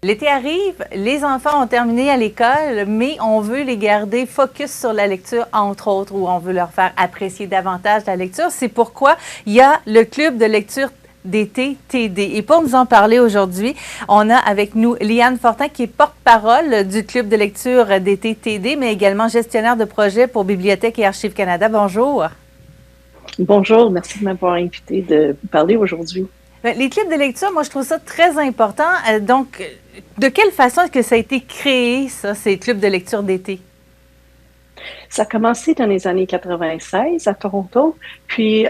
L'été arrive, les enfants ont terminé à l'école, mais on veut les garder focus sur la lecture, entre autres, ou on veut leur faire apprécier davantage la lecture. C'est pourquoi il y a le club de lecture d'été TD. Et pour nous en parler aujourd'hui, on a avec nous Liane Fortin, qui est porte-parole du club de lecture d'été TD, mais également gestionnaire de projet pour Bibliothèque et Archives Canada. Bonjour. Bonjour, merci de m'avoir invité de vous parler aujourd'hui. Les clubs de lecture, moi, je trouve ça très important. Donc, de quelle façon est-ce que ça a été créé, ça, ces clubs de lecture d'été? Ça a commencé dans les années 96 à Toronto, puis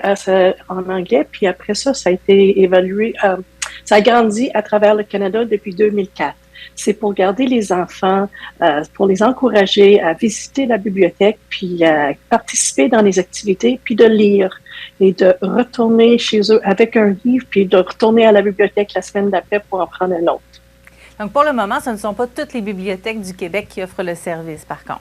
en anglais, puis après ça, ça a été évalué, ça a grandi à travers le Canada depuis 2004. C'est pour garder les enfants, pour les encourager à visiter la bibliothèque, puis à participer dans les activités, puis de lire et de retourner chez eux avec un livre, puis de retourner à la bibliothèque la semaine d'après pour en prendre un autre. Donc, pour le moment, ce ne sont pas toutes les bibliothèques du Québec qui offrent le service, par contre.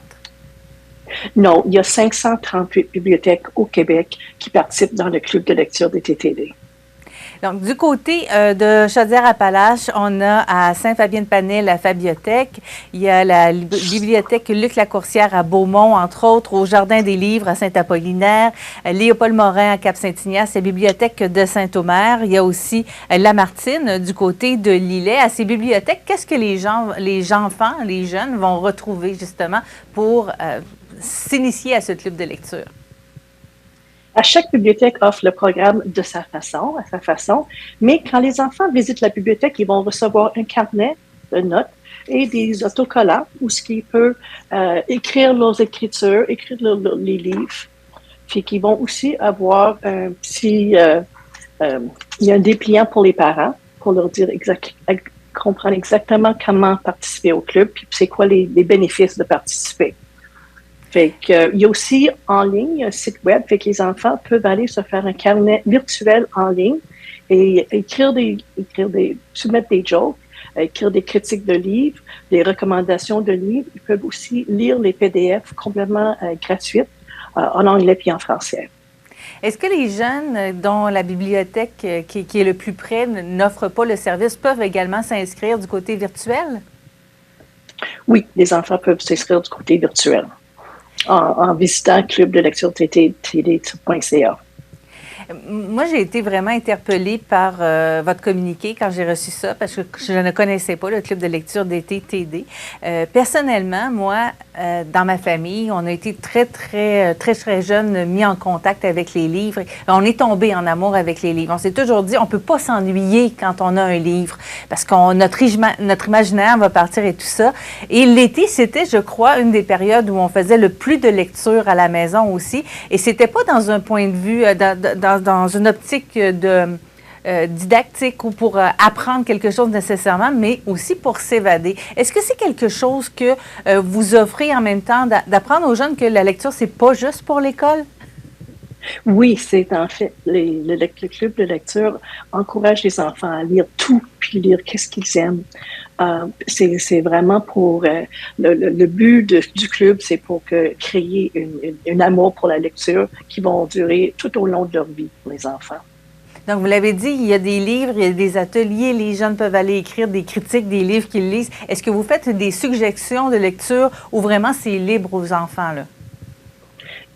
Non, il y a 538 bibliothèques au Québec qui participent dans le club de lecture des TTD. Donc, du côté de Chaudière-Appalaches, on a à Saint-Fabien-de-Panay la Fabiothèque. Il y a la bibliothèque Luc-Lacourcière à Beaumont, entre autres, au Jardin des Livres à Saint-Apollinaire, Léopold-Morin à Cap-Saint-Ignace, la bibliothèque de Saint-Omer. Il y a aussi Lamartine du côté de Lillet. À ces bibliothèques, qu'est-ce que les enfants, les jeunes vont retrouver justement pour s'initier à ce club de lecture? À chaque bibliothèque offre le programme de sa façon, mais quand les enfants visitent la bibliothèque, ils vont recevoir un carnet de notes et des autocollants où ce qu'ils peuvent écrire leurs écritures, écrire les livres, puis qu'ils vont aussi avoir un petit, il y a un dépliant pour les parents pour leur dire comprendre exactement comment participer au club, puis c'est quoi les bénéfices de participer. Fait que, il y a aussi en ligne un site web, fait que les enfants peuvent aller se faire un carnet virtuel en ligne et soumettre des jokes, écrire des critiques de livres, des recommandations de livres. Ils peuvent aussi lire les PDF complètement gratuites en anglais puis en français. Est-ce que les jeunes dont la bibliothèque qui est le plus près n'offre pas le service peuvent également s'inscrire du côté virtuel? Oui, les enfants peuvent s'inscrire du côté virtuel en visitant clubdelectureTD.ca. Moi, j'ai été vraiment interpellée par votre communiqué quand j'ai reçu ça, parce que je ne connaissais pas le club de lecture d'été TD. Personnellement, moi, dans ma famille, on a été très jeunes mis en contact avec les livres. On est tombé en amour avec les livres. On s'est toujours dit, on peut pas s'ennuyer quand on a un livre, parce que notre imaginaire va partir et tout ça. Et l'été, c'était, je crois, une des périodes où on faisait le plus de lecture à la maison aussi. Et c'était pas dans un point de vue, dans une optique de didactique ou pour apprendre quelque chose nécessairement, mais aussi pour s'évader. Est-ce que c'est quelque chose que vous offrez en même temps d'apprendre aux jeunes que la lecture, c'est pas juste pour l'école? Oui, c'est en fait, le club de lecture encourage les enfants à lire tout, puis lire qu'est-ce qu'ils aiment. C'est vraiment pour le but du club, c'est pour créer un amour pour la lecture qui vont durer tout au long de leur vie pour les enfants. Donc, vous l'avez dit, il y a des livres, il y a des ateliers, les jeunes peuvent aller écrire des critiques des livres qu'ils lisent. Est-ce que vous faites des suggestions de lecture ou vraiment c'est libre aux enfants, là?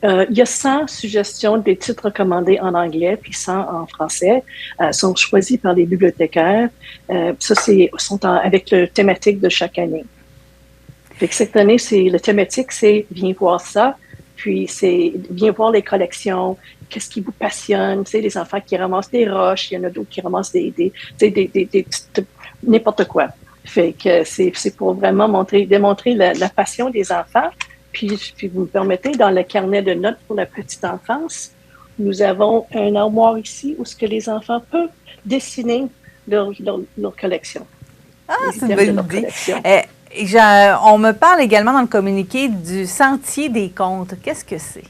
Il y a 100 suggestions des titres recommandés en anglais, puis 100 en français, sont choisis par les bibliothécaires. Avec le thématique de chaque année. Fait que cette année, le thématique, c'est « Viens voir ça », puis c'est « Viens voir les collections », qu'est-ce qui vous passionne, tu sais, les enfants qui ramassent des roches, il y en a d'autres qui ramassent n'importe quoi. Fait que c'est pour vraiment démontrer la passion des enfants. Puis vous me permettez, dans le carnet de notes pour la petite enfance, nous avons un armoire ici où ce que les enfants peuvent dessiner leur collection. Ah, c'est une bonne idée. On me parle également dans le communiqué du Sentier des contes. Qu'est-ce que c'est?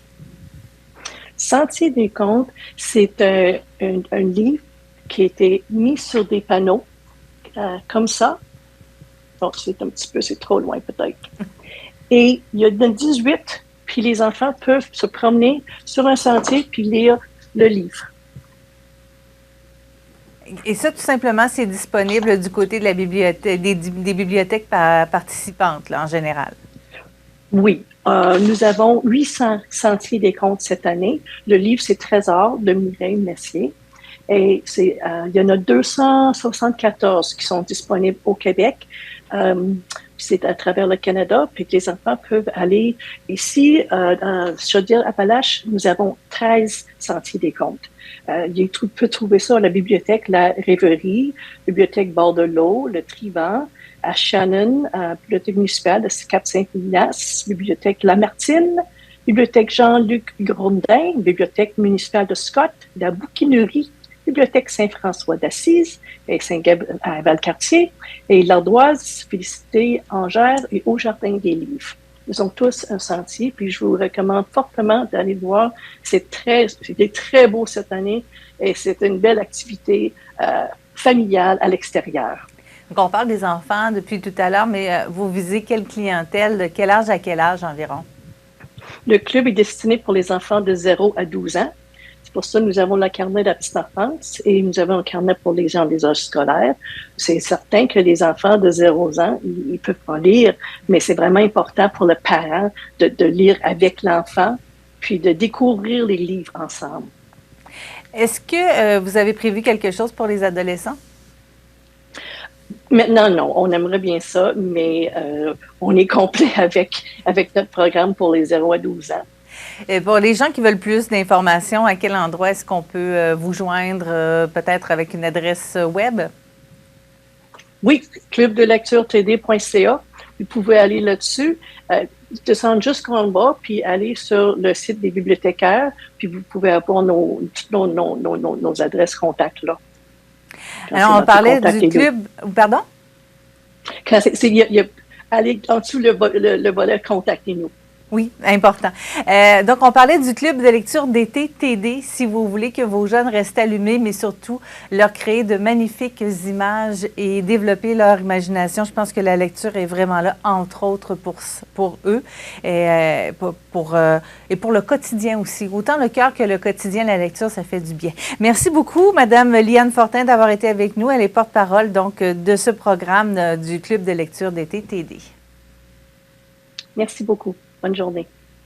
Sentier des contes, c'est un livre qui a été mis sur des panneaux, comme ça. Bon, c'est trop loin peut-être. Et il y a 18, puis les enfants peuvent se promener sur un sentier puis lire le livre. Et ça, tout simplement, c'est disponible du côté de la bibliothèque, des bibliothèques participantes, là, en général. Oui, nous avons 800 sentiers des contes cette année. Le livre, c'est Trésor de Mireille Messier. Et il y en a 274 qui sont disponibles au Québec. C'est à travers le Canada, puis les enfants peuvent aller ici, dans Chaudière-Appalaches, nous avons 13 sentiers des contes. Il peut trouver ça à la bibliothèque La Rêverie, bibliothèque Bord-de-l'Eau, le Trivant, à Shannon, bibliothèque municipale de Cap-Saint-Ignace, bibliothèque Lamartine, bibliothèque Jean-Luc Grondin, bibliothèque municipale de Scott, la Bouquinerie, bibliothèque Saint-François d'Assise et Saint-Gabriel à Valcartier, et l'Ardoise, Félicité, Angers et Au Jardin des Livres. Ils ont tous un sentier, puis je vous recommande fortement d'aller voir. C'était très beau cette année et c'est une belle activité familiale à l'extérieur. Donc, on parle des enfants depuis tout à l'heure, mais vous visez quelle clientèle, de quel âge à quel âge environ? Le club est destiné pour les enfants de 0 à 12 ans. C'est pour ça que nous avons le carnet de la petite enfance et nous avons un carnet pour les gens des âges scolaires. C'est certain que les enfants de 0 ans, ils ne peuvent pas lire, mais c'est vraiment important pour le parent de lire avec l'enfant, puis de découvrir les livres ensemble. Est-ce que vous avez prévu quelque chose pour les adolescents? Maintenant, non. On aimerait bien ça, mais on est complet avec notre programme pour les 0 à 12 ans. Et pour les gens qui veulent plus d'informations, à quel endroit est-ce qu'on peut vous joindre, peut-être avec une adresse web? Oui, clubdelecturetd.ca. Vous pouvez aller là-dessus, descendre jusqu'en bas, puis aller sur le site des bibliothécaires, puis vous pouvez avoir nos adresses contacts là. Alors, on parlait du club. Pardon? Allez en dessous le volet Contactez-nous. Oui, important. Donc, on parlait du club de lecture d'été TD, si vous voulez que vos jeunes restent allumés, mais surtout leur créer de magnifiques images et développer leur imagination. Je pense que la lecture est vraiment là, entre autres, pour eux et pour le quotidien aussi. Autant le cœur que le quotidien, la lecture, ça fait du bien. Merci beaucoup, Madame Liane Fortin, d'avoir été avec nous. Elle est porte-parole, donc, de ce programme du club de lecture d'été TD. Merci beaucoup. Bonne journée.